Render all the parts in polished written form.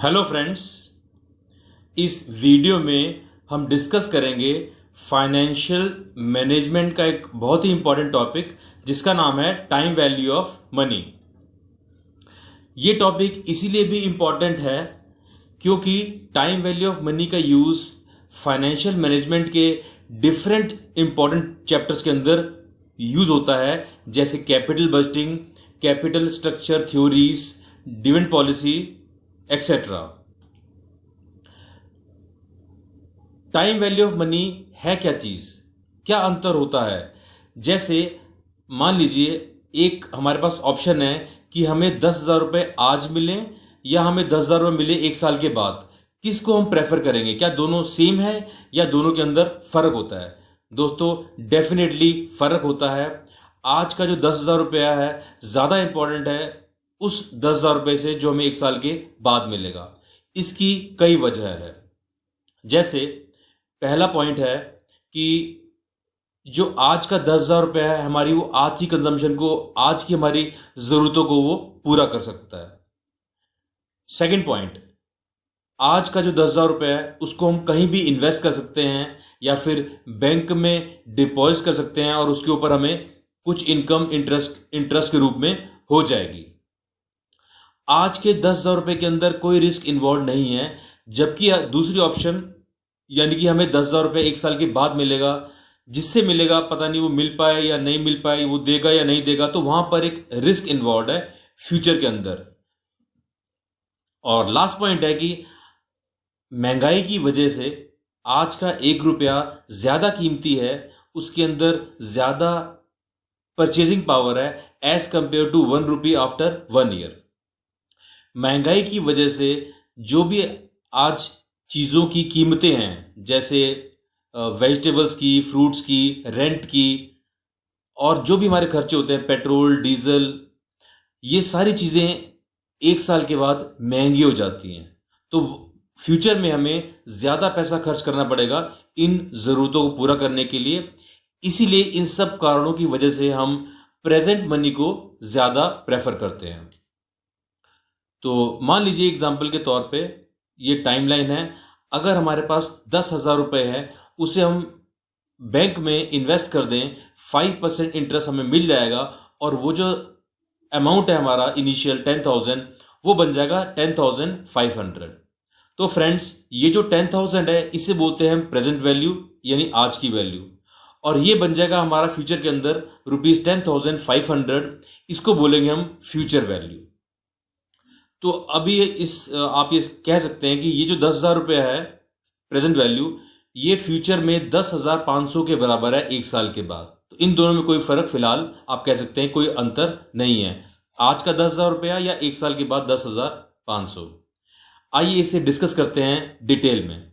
Hello friends, इस video में हम डिस्कस करेंगे फाइनेंशियल मैनेजमेंट का एक बहुत ही इंपॉर्टेंट टॉपिक जिसका नाम है टाइम वैल्यू ऑफ मनी। ये टॉपिक इसीलिए भी इंपॉर्टेंट है क्योंकि टाइम वैल्यू ऑफ मनी का यूज फाइनेंशियल मैनेजमेंट के डिफरेंट इंपॉर्टेंट चैप्टर्स के अंदर यूज होता है, जैसे capital budgeting, capital structure theories, dividend policy etcetera. Time value of money है क्या चीज, क्या अंतर होता है? जैसे मान लीजिए एक हमारे पास ऑप्शन है कि हमें 10,000 रुपए आज मिले या हमें 10,000 रुपए मिले एक साल के बाद। किसको हम प्रेफर करेंगे? क्या दोनों सेम है या दोनों के अंदर फर्क होता है? दोस्तों, डेफिनेटली फर्क होता है। आज का जो 10,000 रुपया है ज्यादा इंपॉर्टेंट है उस 10,000 रुपए से जो हमें एक साल के बाद मिलेगा। इसकी कई वजह है। जैसे पहला पॉइंट है कि जो आज का 10,000 रुपया है हमारी वो आज की कंजम्पशन को, आज की हमारी जरूरतों को वो पूरा कर सकता है। सेकंड पॉइंट, आज का जो 10,000 रुपया है उसको हम कहीं भी इन्वेस्ट कर सकते हैं या फिर बैंक में डिपॉजिट कर सकते हैं और उसके ऊपर हमें कुछ इनकम इंटरेस्ट के रूप में हो जाएगी। आज के 10,000 रुपए के अंदर कोई रिस्क इन्वॉल्व नहीं है, जबकि दूसरी ऑप्शन यानी कि हमें 10,000 रुपए एक साल के बाद मिलेगा, जिससे मिलेगा पता नहीं वो मिल पाए या नहीं मिल पाए, वो देगा या नहीं देगा, तो वहां पर एक रिस्क इन्वॉल्व है फ्यूचर के अंदर। और लास्ट पॉइंट है कि महंगाई की वजह से आज का 1 रुपया ज्यादा कीमती है, उसके अंदर ज्यादा परचेजिंग पावर है as compare to 1 rupee after 1 year. महंगाई की वजह से जो भी आज चीजों की कीमतें हैं, जैसे वेजिटेबल्स की, फ्रूट्स की, रेंट की, और जो भी हमारे खर्चे होते हैं, पेट्रोल, डीजल, ये सारी चीजें एक साल के बाद महंगी हो जाती हैं। तो फ्यूचर में हमें ज्यादा पैसा खर्च करना पड़ेगा इन जरूरतों को पूरा करने के लिए। इसीलिए इन सब कारणों की वजह से हम प्रेजेंट मनी को ज्यादा प्रेफर करते हैं। तो मान लीजिए एग्जाम्पल के तौर पे ये टाइमलाइन है। अगर हमारे पास 10,000 रुपए है, उसे हम बैंक में इन्वेस्ट कर दें, 5% इंटरेस्ट हमें मिल जाएगा और वो जो अमाउंट है हमारा इनिशियल 10,000 वो बन जाएगा 10,500। तो फ्रेंड्स, ये जो 10,000 है इसे बोलते हैं हम प्रेजेंट वैल्यू यानी आज की वैल्यू, और ये बन जाएगा हमारा फ्यूचर के अंदर ₹10,500, इसको बोलेंगे हम फ्यूचर वैल्यू। तो अभी आप ये कह सकते हैं कि ये जो 10,000 रुपया है प्रेजेंट वैल्यू, ये फ्यूचर में 10,500 के बराबर है एक साल के बाद। तो इन दोनों में कोई फर्क फिलहाल आप कह सकते हैं कोई अंतर नहीं है, आज का 10,000 रुपया या एक साल के बाद 10,500। आइए इसे डिस्कस करते हैं डिटेल में।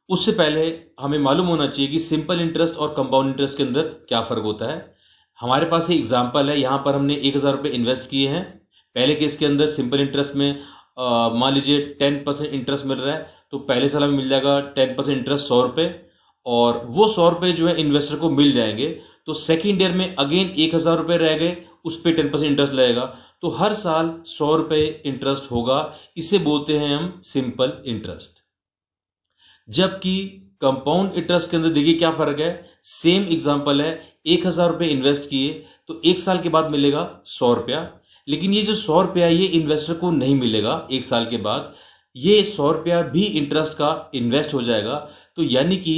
उससे पहले हमें मालूम होना चाहिए कि सिंपल इंटरेस्ट और कंपाउंड इंटरेस्ट के अंदर क्या फर्क होता है। हमारे पास एक एग्जाम्पल है, यहां पर हमने 1,000 रुपये इन्वेस्ट किए हैं। पहले केस के अंदर सिंपल इंटरेस्ट में मान लीजिए 10% इंटरेस्ट मिल रहा है, तो पहले साल में मिल जाएगा 10% इंटरेस्ट 100 रुपये, और वो 100 रुपये जो है इन्वेस्टर को मिल जाएंगे। तो सेकेंड ईयर में अगेन 1,000 रुपये रह गए, उस पर 10% इंटरेस्ट लगेगा, तो हर साल 100 रुपये इंटरेस्ट होगा। इसे बोलते हैं हम सिंपल इंटरेस्ट। जबकि कंपाउंड इंटरेस्ट के अंदर देखिए क्या फर्क है। सेम एग्जांपल है, 1,000 रुपये इन्वेस्ट किए तो एक साल के बाद मिलेगा 100 रुपया, लेकिन ये जो 100 रुपया ये इन्वेस्टर को नहीं मिलेगा एक साल के बाद, ये 100 रुपया भी इंटरेस्ट का इन्वेस्ट हो जाएगा। तो यानी कि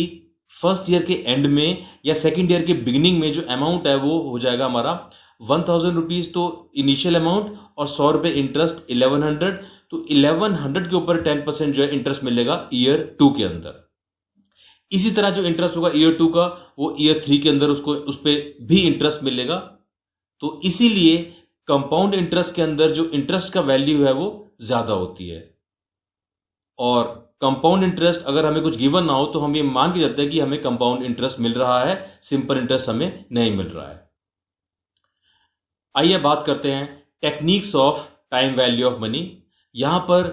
फर्स्ट ईयर के एंड में या सेकेंड ईयर के बिगिनिंग में जो अमाउंट है वो हो जाएगा हमारा 1,000 रुपीज, तो इनिशियल अमाउंट, और 100 रुपये इंटरेस्ट 1,100। तो 1,100 के ऊपर 10% जो है इंटरेस्ट मिलेगा ईयर 2 के अंदर। इसी तरह जो इंटरेस्ट होगा ईयर 2 का, वो ईयर 3 के अंदर उसको उस पर भी इंटरेस्ट मिलेगा। तो इसीलिए कंपाउंड इंटरेस्ट के अंदर जो इंटरेस्ट का वैल्यू है वो ज्यादा होती है। और कंपाउंड इंटरेस्ट अगर हमें कुछ गिवन ना हो तो हम ये मान के चलते हैं कि हमें कंपाउंड इंटरेस्ट मिल रहा है, सिंपल इंटरेस्ट हमें नहीं मिल रहा है। आइए बात करते हैं techniques of time value of money. यहां पर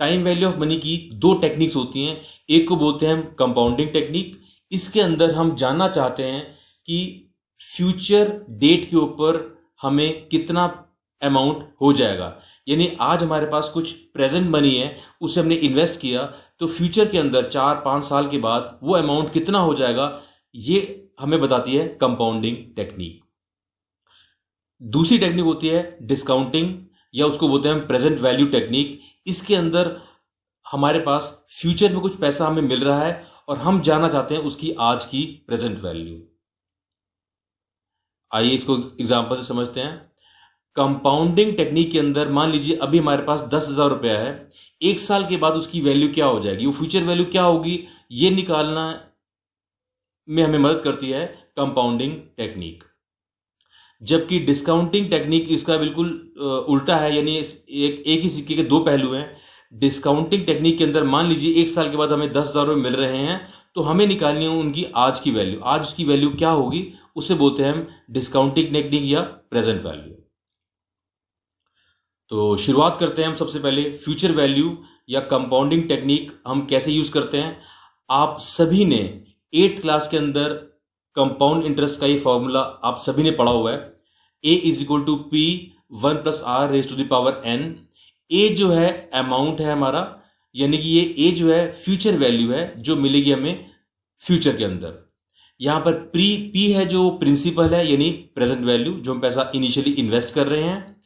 टाइम वैल्यू ऑफ मनी की 2 टेक्निक्स होती हैं। एक को बोलते हैं हम कंपाउंडिंग टेक्निक। इसके अंदर हम जानना चाहते हैं कि फ्यूचर डेट के ऊपर हमें कितना अमाउंट हो जाएगा। यानी आज हमारे पास कुछ प्रेजेंट मनी है, उसे हमने इन्वेस्ट किया, तो फ्यूचर के अंदर 4-5 साल के बाद वो अमाउंट कितना हो जाएगा, ये हमें बताती है कंपाउंडिंग टेक्निक। दूसरी टेक्निक होती है डिस्काउंटिंग, या उसको बोलते हैं हम प्रेजेंट वैल्यू टेक्निक। इसके अंदर हमारे पास फ्यूचर में कुछ पैसा हमें मिल रहा है और हम जानना चाहते हैं उसकी आज की प्रेजेंट वैल्यू। आइए इसको एग्जांपल से समझते हैं। कंपाउंडिंग टेक्निक के अंदर मान लीजिए अभी हमारे पास 10,000 रुपया है, एक साल के बाद उसकी वैल्यू क्या हो जाएगी, वो फ्यूचर वैल्यू क्या होगी, ये निकालना में हमें मदद करती है कंपाउंडिंग टेक्निक। जबकि डिस्काउंटिंग टेक्निक इसका बिल्कुल उल्टा है, यानी एक ही सिक्के के दो पहलू हैं। डिस्काउंटिंग टेक्निक के अंदर मान लीजिए एक साल के बाद हमें 10,000 रुपये मिल रहे हैं, तो हमें निकालनी है उनकी आज की वैल्यू। आज उसकी वैल्यू क्या होगी, उसे बोलते हैं हम डिस्काउंटिंग टेक्निक या प्रेजेंट वैल्यू। तो शुरुआत करते हैं हम सबसे पहले फ्यूचर वैल्यू या कंपाउंडिंग टेक्निक हम कैसे यूज करते हैं। आप सभी ने 8th क्लास के अंदर कंपाउंड इंटरेस्ट का ये फॉर्मूला आप सभी ने पढ़ा हुआ है, a = p 1 + r⁴n। ए जो है अमाउंट है हमारा, यानी कि ये ए जो है फ्यूचर वैल्यू है जो मिलेगी हमें फ्यूचर के अंदर। यहां पर पी है जो प्रिंसिपल है, यानी प्रेजेंट वैल्यू जो हम पैसा इनिशियली इन्वेस्ट कर रहे हैं।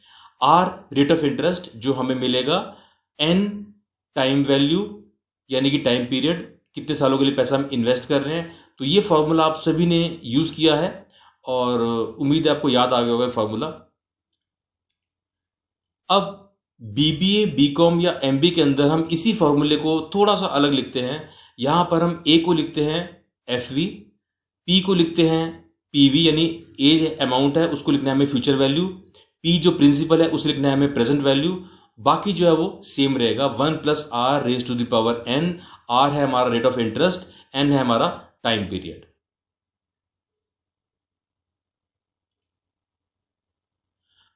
आर रेट ऑफ इंटरेस्ट जो हमें मिलेगा। एन टाइम वैल्यू, यानी कि टाइम पीरियड, कितने सालों के लिए पैसा हम इन्वेस्ट कर रहे हैं। तो ये फॉर्मूला आप सभी ने यूज किया है और उम्मीद है आपको याद आ गया होगा फॉर्मूला। अब बीबीए, बीकॉम या एमबी के अंदर हम इसी फॉर्मूले को थोड़ा सा अलग लिखते हैं। यहां पर हम ए को लिखते हैं एफवी, पी को लिखते हैं पीवी, यानी ए अमाउंट है उसको लिखना है हमें फ्यूचर वैल्यू, पी जो प्रिंसिपल है उसे लिखना है हमें प्रेजेंट वैल्यू। बाकी जो है वो सेम रहेगा, 1 + r⁴n। आर है हमारा रेट ऑफ इंटरेस्ट, एन है हमारा time period.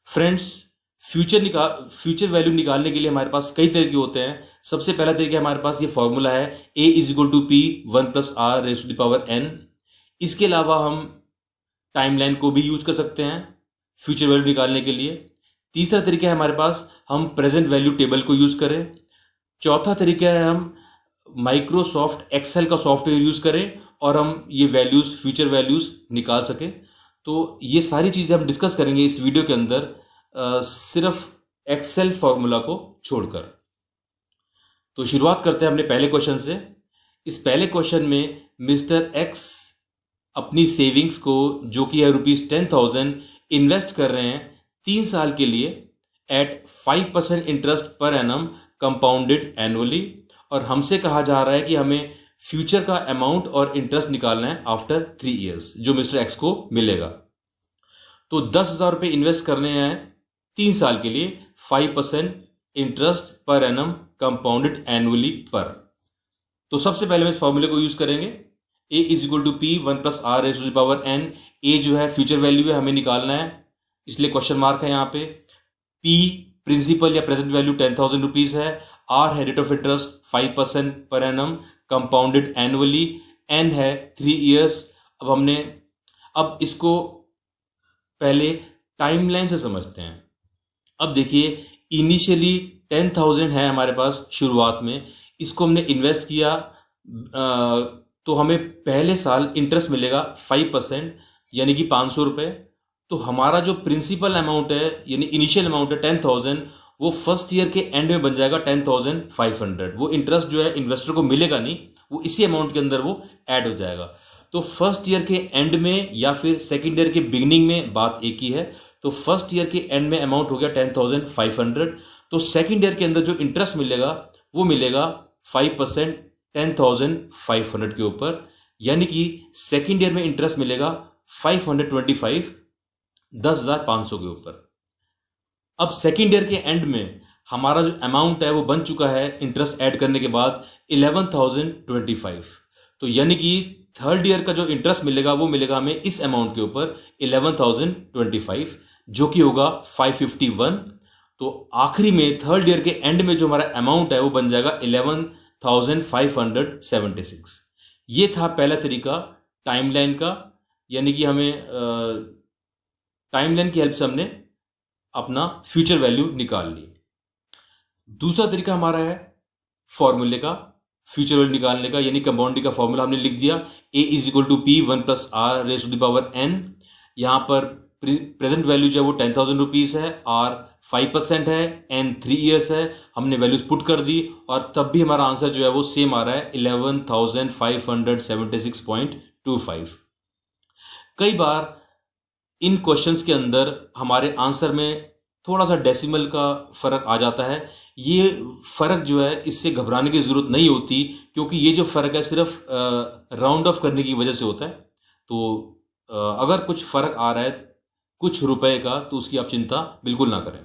Friends, future value निकालने के लिए हमारे पास कई तरीके होते हैं। सबसे पहला तरीका हमारे पास ये फॉर्मूला है a = p 1 + r⁴n। इसके अलावा हम टाइमलाइन को भी यूज कर सकते हैं फ्यूचर वैल्यू निकालने के लिए। तीसरा तरीका है हमारे पास हम प्रेजेंट वैल्यू टेबल को यूज करें। चौथा तरीका है हम माइक्रोसॉफ्ट एक्सेल का सॉफ्टवेयर यूज करें और हम ये वैल्यूज, फ्यूचर वैल्यूज निकाल सकें। तो ये सारी चीजें हम डिस्कस करेंगे इस वीडियो के अंदर, सिर्फ एक्सेल फॉर्मूला को छोड़कर। तो शुरुआत करते हैं अपने पहले क्वेश्चन से। इस पहले क्वेश्चन में मिस्टर एक्स अपनी सेविंग्स को, जो कि है ₹10,000, इन्वेस्ट कर रहे हैं 3 साल के लिए एट 5% इंटरेस्ट पर एनम कंपाउंडेड एनुअली। और हमसे कहा जा रहा है कि हमें फ्यूचर का अमाउंट और इंटरेस्ट निकालना है आफ्टर 3 ईयर्स, जो मिस्टर एक्स को मिलेगा। तो 10,000 रुपये इन्वेस्ट करने हैं 3 साल के लिए, 5% इंटरेस्ट पर एनम कंपाउंडेड एनुअली पर। तो सबसे पहले हम इस फॉर्मूले को यूज करेंगे, a = p 1 + r⁴n। ए जो है फ्यूचर वैल्यू है, हमें निकालना है, इसलिए क्वेश्चन मार्क है यहाँ पे। p प्रिंसिपल या प्रेजेंट वैल्यू 10,000 रुपीज है। आर है रेट ऑफ इंटरेस्ट 5% पर एनम कंपाउंडेड एनुअली। एन है 3 ईयर्स। अब इसको पहले टाइमलाइन से समझते हैं। अब देखिए, इनिशियली 10,000 है हमारे पास शुरुआत में, इसको हमने इन्वेस्ट किया, तो हमें पहले साल इंटरेस्ट मिलेगा 5%, यानी कि 500 रुपये। तो हमारा जो प्रिंसिपल अमाउंट है, यानी इनिशियल अमाउंट है 10,000, वो फर्स्ट ईयर के एंड में बन जाएगा 10,500। वो इंटरेस्ट जो है इन्वेस्टर को मिलेगा नहीं, वो इसी अमाउंट के अंदर वो ऐड हो जाएगा। तो फर्स्ट ईयर के एंड में या फिर सेकेंड ईयर के बिगिनिंग में बात एक ही है। तो फर्स्ट ईयर के एंड में अमाउंट हो गया 10,500। तो सेकेंड ईयर के अंदर जो इंटरेस्ट मिलेगा वो मिलेगा 5% 10,500 के ऊपर, यानी कि सेकेंड ईयर में इंटरेस्ट मिलेगा 525, 10,500 के ऊपर। अब सेकेंड ईयर के एंड में हमारा जो अमाउंट है वो बन चुका है इंटरेस्ट ऐड करने के बाद 11,025। तो यानी कि थर्ड ईयर का जो इंटरेस्ट मिलेगा वो मिलेगा हमें इस अमाउंट के ऊपर 11,025, जो कि होगा 551। तो आखिरी में थर्ड ईयर के एंड में जो हमारा अमाउंट है वो बन जाएगा 11,576। ये था पहला तरीका टाइमलाइन का, यानी कि हमें टाइमलाइन की हेल्प से हमने अपना फ्यूचर वैल्यू निकाल ली। दूसरा तरीका हमारा है फॉर्मूले का फ्यूचर वैल्यू निकालने का, यानी कंपाउंडिंग का फॉर्मूला हमने लिख दिया, a is equal to P 1 plus R raise to the power n। यहां पर प्रेजेंट वैल्यू जो है वो 10,000 रुपीज है, r 5% है, n 3 ईयर्स है। हमने वैल्यूज पुट कर दी और तब भी हमारा आंसर जो है वो सेम आ रहा है 11,576.25। कई बार इन क्वेश्चंस के अंदर हमारे आंसर में थोड़ा सा डेसिमल का फर्क आ जाता है। ये फर्क जो है इससे घबराने की जरूरत नहीं होती, क्योंकि ये जो फर्क है सिर्फ राउंड ऑफ करने की वजह से होता है। तो अगर कुछ फर्क आ रहा है कुछ रुपए का तो उसकी आप चिंता बिल्कुल ना करें।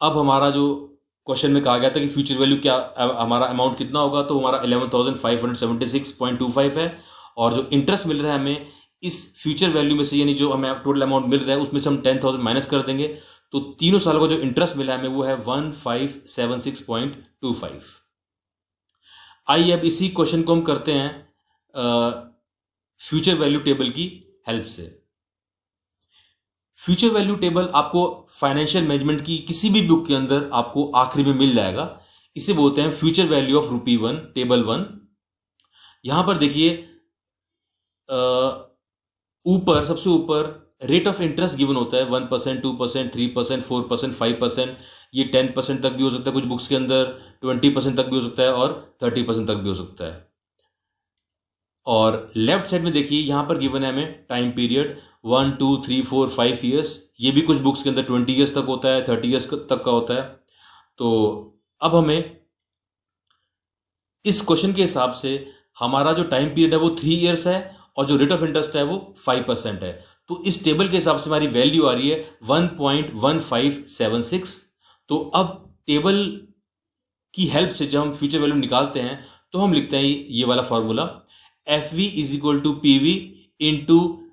अब हमारा जो क्वेश्चन में कहा गया था कि फ्यूचर वैल्यू क्या हमारा अमाउंट कितना होगा, तो हमारा 11,576.25 है। और जो इंटरेस्ट मिल रहा है हमें इस फ्यूचर वैल्यू में से, यानी जो हमें टोटल अमाउंट मिल रहा है उसमें से हम 10,000 माइनस कर देंगे, तो तीनों सालों का जो इंटरेस्ट मिला है हमें वो है 1576.25। आइए अब इसी क्वेश्चन को हम करते हैं फ्यूचर वैल्यू टेबल की हेल्प से। फ्यूचर वैल्यू टेबल आपको फाइनेंशियल मैनेजमेंट की किसी भी बुक के अंदर आपको आखिरी में मिल जाएगा। इसे बोलते हैं फ्यूचर वैल्यू ऑफ ₹1 टेबल 1। यहां पर देखिए ऊपर सबसे ऊपर रेट ऑफ इंटरेस्ट गिवन होता है 1%, 2%, 3%, 4%, 5%। ये 10% तक भी हो सकता है कुछ बुक्स के अंदर, 20% तक भी हो सकता है और 30% तक भी हो सकता है। और लेफ्ट साइड में देखिए यहां पर गिवन है हमें टाइम पीरियड 1, 2, 3, 4, 5 ईयर्स। ये भी कुछ बुक्स के अंदर 20 ईयर्स तक होता है, 30 ईयर्स तक का होता है। तो अब हमें इस क्वेश्चन के हिसाब से हमारा जो टाइम पीरियड है वो 3 ईयर्स है और जो रेट ऑफ इंटरेस्ट है वो 5% है। तो इस टेबल के हिसाब से हमारी वैल्यू आ रही है 1.1576। तो अब टेबल की हेल्प से जब हम फ्यूचर वैल्यू निकालते हैं तो हम लिखते हैं ये वाला formula, F V is equal to P V into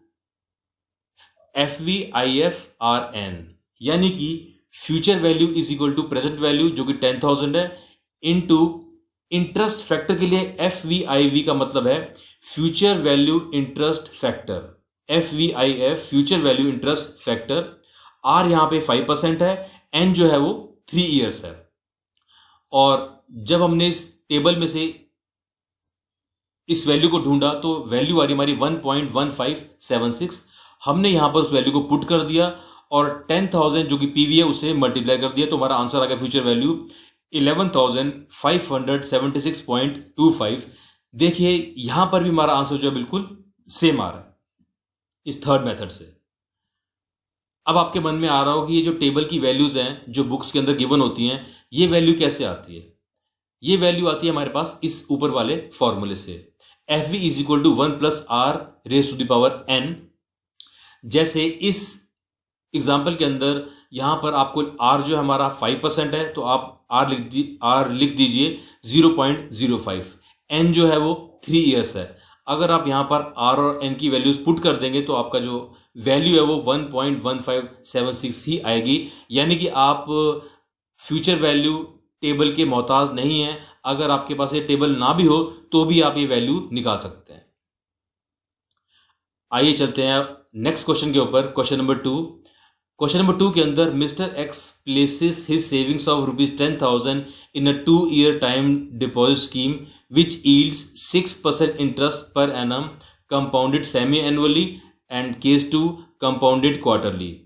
F V I F R N, यानी कि future value is equal to present value जो कि 10,000 है, इंटू इंटरेस्ट फैक्टर के लिए एफ वी आई वी का मतलब है future value interest factor, F V I F future value interest factor. R यहां पे 5% है, एन जो है वो 3 ईयर्स है। और जब हमने इस टेबल में से इस वैल्यू को ढूंढा तो वैल्यू आ रही हमारी 1.1576। हमने यहां पर उस वैल्यू को पुट कर दिया और 10,000 जो कि पीवी है उसे मल्टीप्लाई कर दिया, तो हमारा आंसर आ गया फ्यूचर वैल्यू 11,576.25। देखिए यहां पर भी हमारा आंसर जो है बिल्कुल सेम आ रहा है इस थर्ड मेथड से। अब आपके मन में आ रहा हो कि ये जो टेबल की वैल्यूज हैं जो बुक्स के अंदर गिवन होती हैं, ये वैल्यू कैसे आती है? ये वैल्यू आती है हमारे पास इस ऊपर वाले फॉर्मूले से, F V is equal to 1 plus R raise to the power N. जैसे इस एग्जाम्पल के अंदर यहां पर आपको आर जो हमारा 5% है, तो आप आर लिख दीजिए 0.05। एन जो है वो 3 ईयर्स है। अगर आप यहां पर आर और एन की वैल्यूज पुट कर देंगे तो आपका जो वैल्यू है वो 1.1576 ही आएगी। यानी कि आप फ्यूचर वैल्यू टेबल के मोहताज नहीं है। अगर आपके पास ये टेबल ना भी हो तो भी आप ये वैल्यू निकाल सकते हैं। आइए चलते हैं नेक्स्ट क्वेश्चन के ऊपर, क्वेश्चन नंबर 2। क्वेश्चन नंबर 2 के अंदर mister x places his savings of ₹10,000 in a 2-year time deposit scheme which yields 6% interest पर annum compounded semi annually and case 2 compounded quarterly.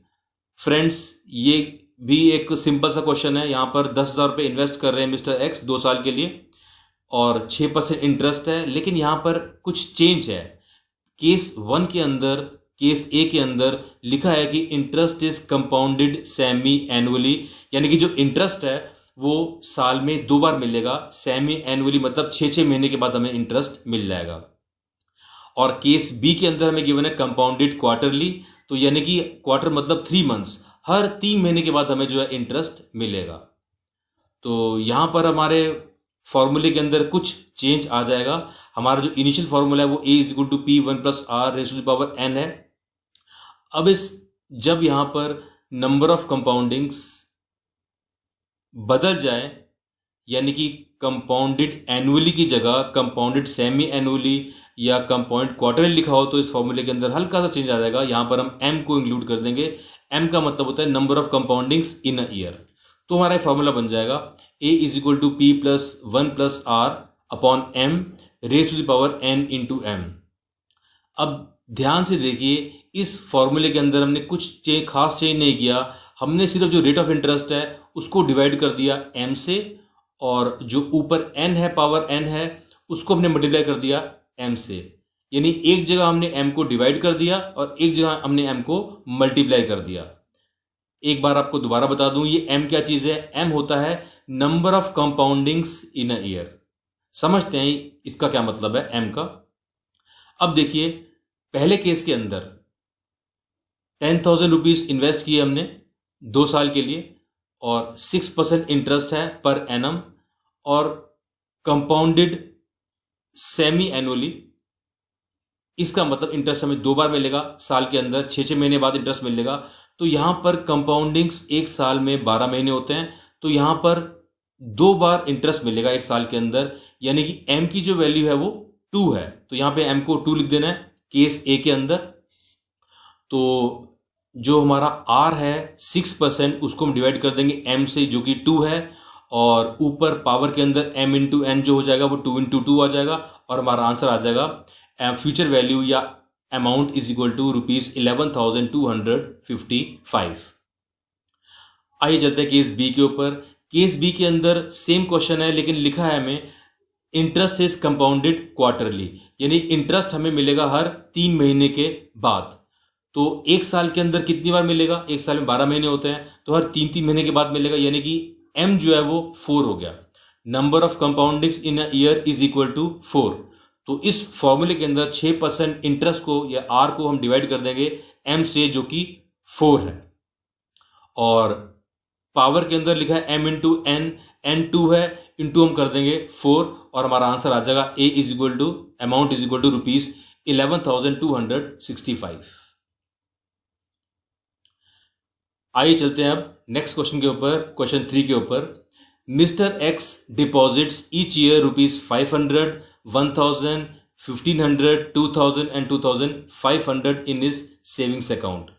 Friends, ये भी एक सिंपल सा question है। यहां पर 10,000 रुपये इन्वेस्ट कर रहे हैं मिस्टर एक्स 2 साल के लिए और 6% इंटरेस्ट है, लेकिन यहां पर कुछ चेंज है। केस 1 के अंदर, केस ए के अंदर लिखा है कि interest is compounded semi annually, यानी कि जो इंटरेस्ट है वो साल में 2 बार मिलेगा। सेमी एनुअली मतलब 6-6 महीने के बाद हमें इंटरेस्ट मिल जाएगा। और केस बी के अंदर हमें गिवन है कंपाउंडेड क्वार्टरली, तो यानी कि क्वार्टर मतलब 3 मंथ्स, हर 3 महीने के बाद हमें जो है इंटरेस्ट मिलेगा। तो यहां पर हमारे फॉर्मूले के अंदर कुछ चेंज आ जाएगा। हमारा जो इनिशियल फॉर्मूला है वो a is equal to P 1 plus R raise to the power n है। अब जब यहां पर नंबर ऑफ कंपाउंडिंग्स बदल जाए, यानी कि कंपाउंडेड एनुअली की जगह कंपाउंडेड सेमी एनुअली या कंपाउंड क्वार्टरली लिखा हो तो इस फॉर्मूले के अंदर हल्का सा चेंज आ जाएगा। यहां पर हम m को इंक्लूड कर देंगे। m का मतलब होता है number of compoundings in a year. तो हमारा फॉर्मूला बन जाएगा a is equal to p plus 1 plus r upon m raise to the power n into m। अब ध्यान से देखिए, इस फॉर्मूले के अंदर हमने कुछ खास चेंज नहीं किया। हमने सिर्फ जो रेट ऑफ इंटरेस्ट है उसको डिवाइड कर दिया m से, और जो ऊपर n है, पावर n है, उसको हमने मल्टीप्लाई कर दिया m से। यानी एक जगह हमने m को डिवाइड कर दिया और एक जगह हमने m को मल्टीप्लाई कर दिया। एक बार आपको दोबारा बता दूं, ये m क्या चीज है? m होता है number of compoundings in a year. समझते हैं इसका क्या मतलब है m का। अब देखिए, पहले केस के अंदर 10,000 रुपीज इन्वेस्ट किए हमने 2 साल के लिए और 6% इंटरेस्ट है पर एनम और कंपाउंडेड सेमी एनुअली। इसका मतलब इंटरेस्ट हमें 2 बार मिलेगा साल के अंदर, 6 महीने बाद इंटरेस्ट मिलेगा। तो यहां पर कंपाउंडिंग्स एक साल में 12 महीने होते हैं, तो यहां पर 2 बार इंटरेस्ट मिलेगा एक साल के अंदर। यानी कि m की जो वैल्यू है वो 2 है, तो यहां पे m को 2 लिख देना है केस ए के अंदर। तो जो हमारा r है 6%, उसको हम डिवाइड कर देंगे m से जो कि 2 है, और ऊपर पावर के अंदर m इंटू n जो हो जाएगा वो 2 इंटू 2 आ जाएगा, और हमारा आंसर आ जाएगा फ्यूचर वैल्यू या अमाउंट इज इक्वल टू ₹11,255। आइए चलते हैं केस बी के ऊपर। केस बी के अंदर सेम क्वेश्चन है, लेकिन लिखा है हमें इंटरेस्ट इज कंपाउंडेड क्वार्टरली, यानी इंटरेस्ट हमें मिलेगा हर 3 महीने के बाद। तो एक साल के अंदर कितनी बार मिलेगा? एक साल में 12 महीने होते हैं, तो हर 3-3 महीने के बाद मिलेगा। यानी कि m जो है वो 4 हो गया। Number of compoundings in a year is equal to 4। तो इस फॉर्मूले के अंदर 6% इंटरेस्ट को या r को हम डिवाइड कर देंगे m से जो कि 4 है, और पावर के अंदर लिखा है m इंटू n, n 2 है, इंटू हम कर देंगे 4, और हमारा आंसर आ जाएगा a is equal to amount is equal to ₹11,265। आइए चलते हैं अब नेक्स्ट क्वेश्चन के ऊपर, क्वेश्चन 3 के ऊपर। Mister x deposits each year ₹500, 1,000, 1,500, 2,000 and 2,500 in his savings account.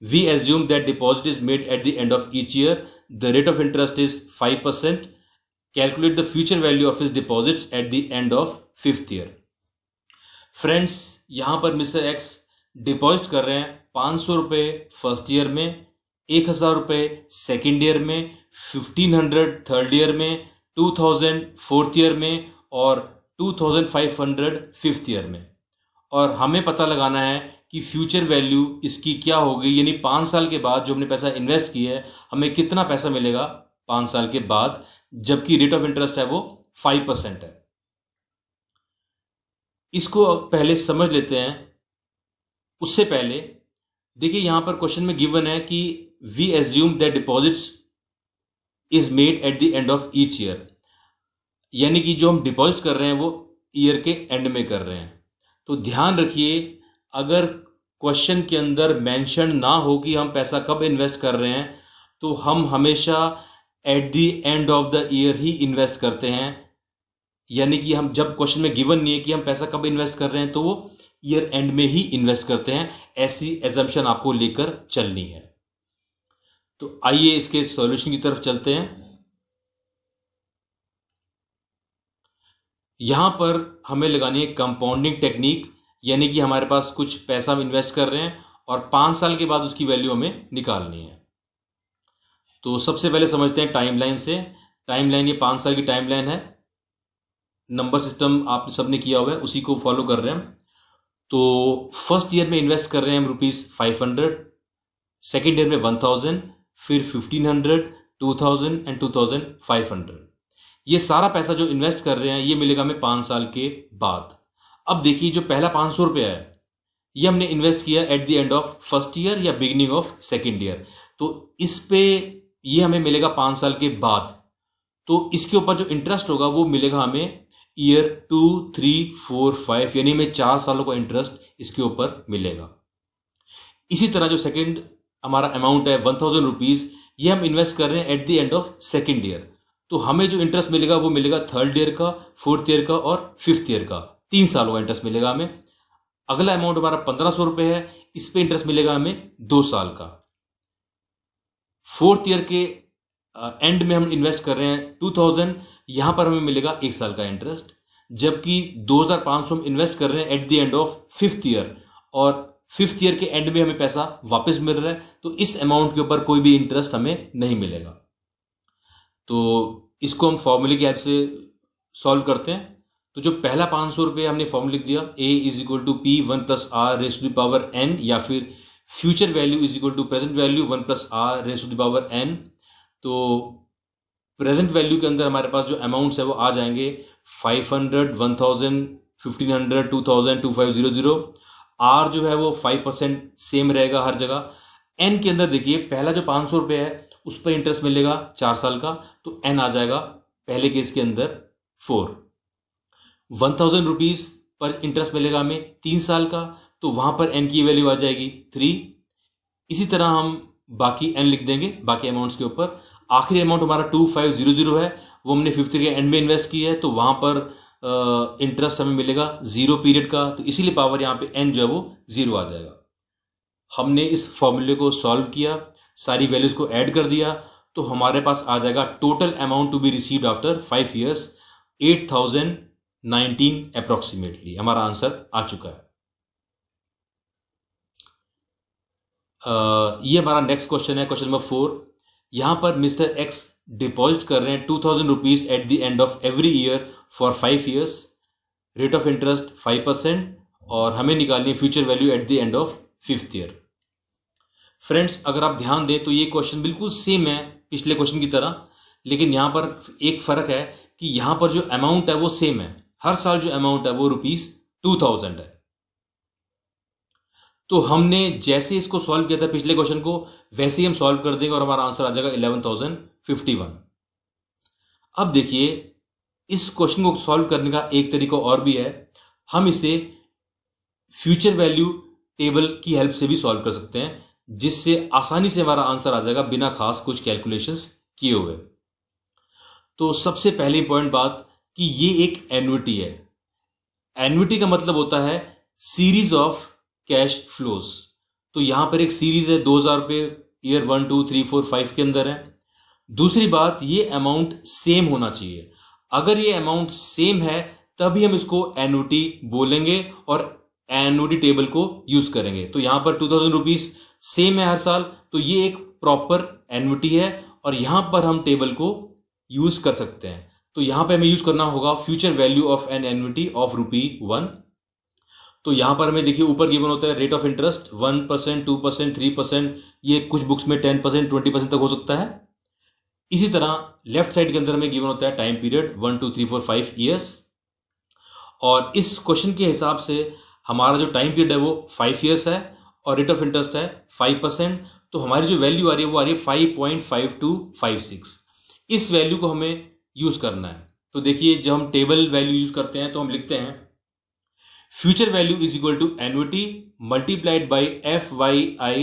We assume that deposit is made at the end of each year. The rate of interest is 5%. Calculate the future value of his deposits at the end of 5th year. Friends, यहां पर mister x deposit कर रहे हैं 500 रुपए first year में, 1,000 रुपए second year में, 1,500 third year में, 2,000 फोर्थ ईयर में और 2,500 फिफ्थ ईयर में। और हमें पता लगाना है कि फ्यूचर वैल्यू इसकी क्या होगी, यानी 5 साल के बाद जो हमने पैसा इन्वेस्ट किया है हमें कितना पैसा मिलेगा 5 साल के बाद, जबकि रेट ऑफ इंटरेस्ट है वो 5% है। इसको पहले समझ लेते हैं। उससे पहले देखिए, यहां पर क्वेश्चन में गिवन है कि we assume that deposits is made at the end of each year, यानी कि जो हम डिपॉजिट कर रहे हैं वो ईयर के एंड में कर रहे हैं। तो ध्यान रखिए, अगर क्वेश्चन के अंदर मेंशन ना हो कि हम पैसा कब इन्वेस्ट कर रहे हैं, तो हम हमेशा eight the end of the year he invest करते हैं। यानी कि हम जब क्वेश्चन में गिवन नहीं है कि हम पैसा कब इन्वेस्ट कर रहे हैं, तो वो ईयर एंड में ही इन्वेस्ट करते हैं। ऐसी एजम्पशन आपको लेकर चलनी है। तो आइए इसके सॉल्यूशन की तरफ चलते हैं। यहां पर हमें लगानी है कंपाउंडिंग टेक्निक, यानी कि हमारे पास कुछ पैसा हम इन्वेस्ट कर रहे हैं और 5 साल के बाद उसकी वैल्यू हमें निकालनी है। तो सबसे पहले समझते हैं टाइमलाइन से। टाइमलाइन, ये 5 साल की टाइमलाइन है। नंबर सिस्टम आप सबने किया हुआ है, उसी को फॉलो कर रहे हैं। तो फर्स्ट ईयर में इन्वेस्ट कर रहे हैं हम ₹500, सेकेंड ईयर में 1,000, फिर 1,500, 2,000 एंड 2,500। ये सारा पैसा जो इन्वेस्ट कर रहे हैं ये मिलेगा हमें 5 साल के बाद। अब देखिए, जो पहला 500 रुपया है ये हमने इन्वेस्ट किया eight the end of first year या बिगिनिंग ऑफ सेकेंड ईयर, तो इस पे ये हमें मिलेगा 5 साल के बाद। तो इसके ऊपर जो इंटरेस्ट होगा वो मिलेगा हमें ईयर 2, 3, 4, 5, यानी हमें 4 सालों का इंटरेस्ट इसके ऊपर मिलेगा। इसी तरह जो सेकेंड हमारा अमाउंट है 1,000 रुपीज, ये हम इन्वेस्ट कर रहे हैं eight the end of second year, तो हमें जो इंटरेस्ट मिलेगा वो मिलेगा थर्ड ईयर का, फोर्थ ईयर का और फिफ्थ ईयर का। 3 सालों का इंटरेस्ट मिलेगा हमें। अगला अमाउंट हमारा 1500 रुपये है, इस पे इंटरेस्ट मिलेगा हमें 2 साल का। 4th ईयर के एंड में हम इन्वेस्ट कर रहे हैं 2000, यहां पर हमें मिलेगा 1 साल का इंटरेस्ट। जबकि 2500 हम इन्वेस्ट कर रहे हैं eight the end of 5th year, और 5th ईयर के एंड में हमें पैसा वापस मिल रहा है, तो इस अमाउंट के ऊपर कोई भी इंटरेस्ट हमें नहीं मिलेगा। तो इसको हम फॉर्मूले की हेल्प से सॉल्व करते हैं। तो जो पहला 500 रुपये हमने फॉर्मूला लिख दिया, a is equal to P 1 plus R raise to the power n, या फिर future value is equal to present value 1 plus R raise to the power n। तो प्रेजेंट वैल्यू के अंदर हमारे पास जो अमाउंट्स है वो आ जाएंगे 500, 1000, 1500, 2000, 2500। आर जो है वो 5% सेम रहेगा हर जगह। एन के अंदर देखिए, पहला जो 500 रुपये है उस पर इंटरेस्ट मिलेगा 4 साल का, तो एन आ जाएगा पहले केस के अंदर 4। 1000 रुपीज पर इंटरेस्ट मिलेगा हमें 3 साल का, तो वहां पर एन की वैल्यू आ जाएगी 3। इसी तरह हम बाकी एन लिख देंगे बाकी अमाउंट्स के ऊपर। आखिरी अमाउंट हमारा 2500 है, वो हमने 5th ईयर के एंड में इन्वेस्ट किया है, तो वहां पर इंटरेस्ट हमें मिलेगा 0 पीरियड का, तो इसीलिए पावर यहां पे एन जो है वो 0 आ जाएगा। हमने इस फॉर्मूले को सॉल्व किया, सारी वैल्यूज को ऐड कर दिया, तो हमारे पास आ जाएगा total amount to be received after 5 years 8019 approximately. हमारा आंसर आ चुका है। ये हमारा नेक्स्ट क्वेश्चन है, क्वेश्चन नंबर 4। यहां पर मिस्टर एक्स डिपॉजिट कर रहे हैं 2000 rupees eight the end of every year for 5 years, rate of interest 5%, और हमें निकालनी है future value eight the end of 5th year. Friends, अगर आप ध्यान दें तो ये क्वेश्चन बिल्कुल सेम है पिछले क्वेश्चन की तरह, लेकिन यहां पर एक फर्क है कि यहां पर जो अमाउंट है वो सेम है। हर साल जो अमाउंट है वो ₹2000 है। तो हमने जैसे इसको सॉल्व किया था पिछले क्वेश्चन को, वैसे ही हम सॉल्व कर देंगे और हमारा आंसर आ जाएगा 11051। अब देखिए, इस क्वेश्चन को सॉल्व करने का एक तरीका और भी है। हम इसे फ्यूचर वैल्यू टेबल की हेल्प से भी सॉल्व कर सकते हैं, जिससे आसानी से हमारा आंसर आ जाएगा बिना खास कुछ कैलकुलेशंस किए हुए। तो सबसे पहली इंपॉर्टेंट बात कि ये एक एन्युटी है। एन्युटी का मतलब होता है सीरीज ऑफ कैश फ्लोज। तो यहां पर एक सीरीज है, 2000 रुपये ईयर 1, 2, 3, 4, 5 के अंदर है। दूसरी बात, ये अमाउंट सेम होना चाहिए। अगर ये अमाउंट सेम है तभी हम इसको एन्युटी बोलेंगे और एन्युटी टेबल को यूज करेंगे। तो यहां पर 2000 रुपीज सेम है हर साल, तो ये एक प्रॉपर एन्युटी है और यहां पर हम टेबल को यूज कर सकते हैं। तो यहां पे हमें यूज करना होगा future value of an annuity of ₹1। तो यहां पर हमें देखिए ऊपर गिवन होता है रेट ऑफ इंटरेस्ट 1%, 2%, 3%, ये कुछ बुक्स में 10%, 20% तक हो सकता है। इसी तरह लेफ्ट साइड के अंदर हमें गिवन होता है टाइम पीरियड 1, 2, 3, 4, 5 ईयर्स। और इस क्वेश्चन के हिसाब से हमारा जो टाइम पीरियड है वो 5 ईयर्स है और रेट ऑफ इंटरेस्ट है 5%। तो हमारी जो वैल्यू आ रही है वो आ रही है 5.5256। इस वैल्यू को हमें यूज करना है। तो देखिए, जब हम टेबल वैल्यू यूज करते हैं तो हम लिखते हैं future value is equal to annuity multiplied by FYIFA,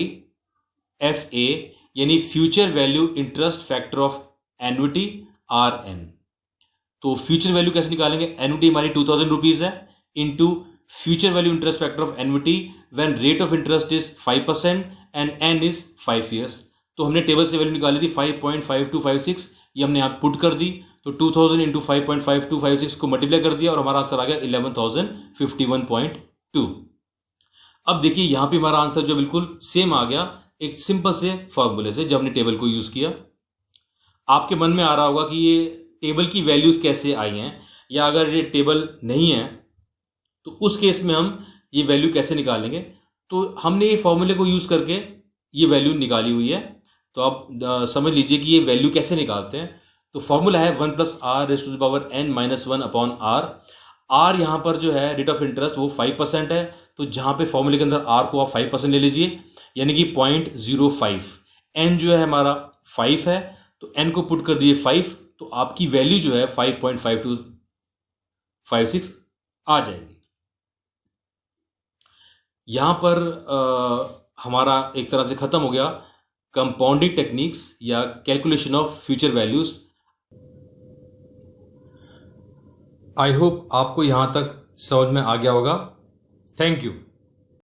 यानी future value interest factor of annuity RN। तो फ्यूचर वैल्यू कैसे निकालेंगे? एन्युटी हमारी 2000 रुपीज है into future value interest factor of annuity when rate of interest is 5% and N इज 5 years. तो हमने table से वैल्यू निकाली थी 5.5256, ये हमने यहां पुट कर दी। तो 2000 इंटू 5.5256 को मल्टीप्लाई कर दिया और हमारा आंसर आ गया 11051.2। अब देखिए, यहां पे हमारा आंसर जो बिल्कुल सेम आ गया एक सिंपल से फॉर्मूले से, जब हमने टेबल को यूज किया। आपके मन में आ रहा होगा कि ये टेबल की वैल्यूज कैसे आई हैं, या अगर ये टेबल नहीं है तो उस केस में हम ये वैल्यू कैसे निकालेंगे। तो हमने ये फॉर्मूले को यूज करके ये वैल्यू निकाली हुई है। तो आप समझ लीजिए कि ये वैल्यू कैसे निकालते हैं। तो फॉर्मूला है 1 plus R raise to the power n minus 1 upon R. R यहां पर जो है रेट ऑफ इंटरेस्ट वो 5% है, तो जहां पे फॉर्मूले के अंदर आर को आप 5% ले लीजिए, यानी कि 0.05। n जो है हमारा 5 है, तो n को पुट कर दिए 5, तो आपकी वैल्यू जो है 5.5256 आ जाएगी। यहां पर हमारा एक तरह से खत्म हो गया कंपाउंडिंग टेक्निक्स या calculation of future values. I hope आपको यहां तक समझ में आ गया होगा। Thank you.